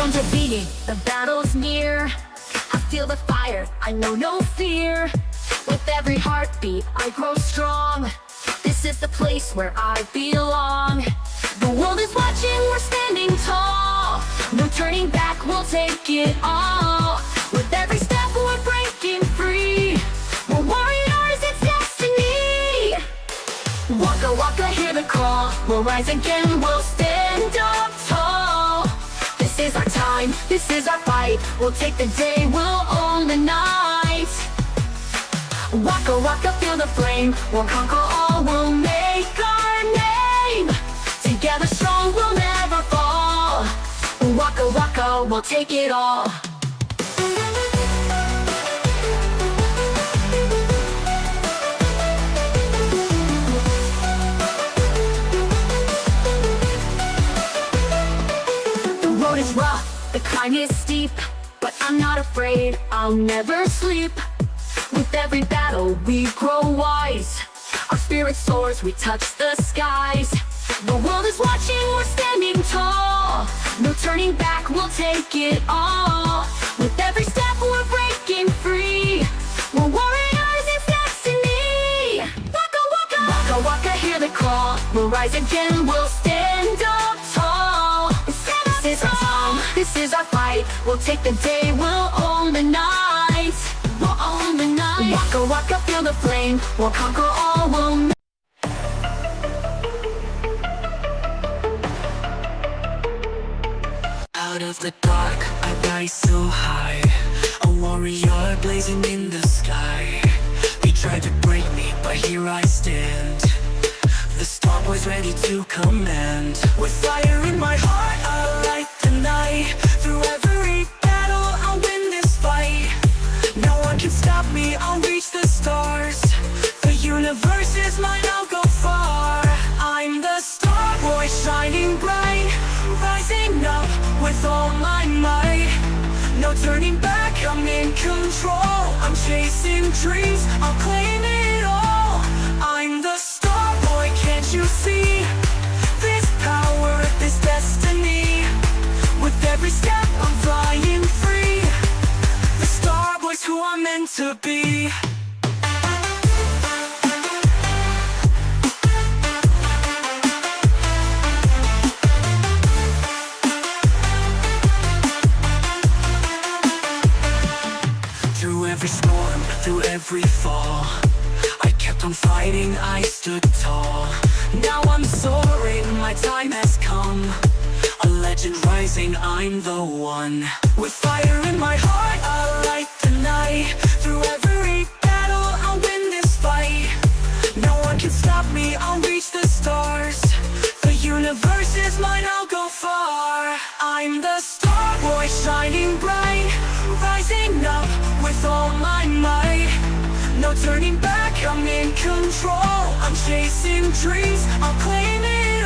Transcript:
drums are beating, the battle's near. I feel the fire, I know no fear. With every heartbeat, I grow strong. This is the place where I belong. The world is watching, we're standing tall. No turning back, we'll take it all. With every step, we're breaking free. We're warriors, it's destiny. Waka waka, hear the call. We'll rise again, we'll stand up tall. This is our time, this is our fight. We'll take the day, we'll own the night. Waka waka, feel the flame. We'll conquer all, we'll make our name. Together strong, we'll never fall. Waka waka, we'll take it all. The road is rough, the climb is steep, but I'm not afraid, I'll never sleep. With every battle we grow wise. Our spirit soars, we touch the skies. The world is watching, we're standing tall. No turning back, we'll take it all. With every step we're breaking free. We're warriors, it's destiny. Waka waka, waka waka, hear the call. We'll rise again, we'll stand up tall. This is our time, this is our fight. We'll take the day, we'll own the night. We'll own the night. Waka waka, feel the flame. We'll conquer all, we'll out of the dark, I rise so high. A warrior blazing in the sky. They tried to break me, but here I stand. The star boy's ready to command. With fire in my heart, I'll light the night. Through every battle, I'll win this fight. No one can stop me, I'll reach the stars. The universe is mine, I'll go far. I'm the star boy shining bright, rising up with all my might. No turning back, I'm in control. I'm chasing dreams, I'll claim it all. I'm the star boy, can't you see? This power, this destiny. With every step, I'm flying free. The star boy's who I'm meant to be. Through every storm, through every fall, I kept on fighting, I stood tall. Now I'm soaring, my time has come. A legend rising, I'm the one. With fire in my heart, I'll light the night. Through every battle, I'll win this fight. No one can stop me, I'll reach the stars. The universe is mine, I'll go far. I'm the star boy shining bright, rising up with all my might. No turning back, I'm in control. I'm chasing dreams, I'll claim it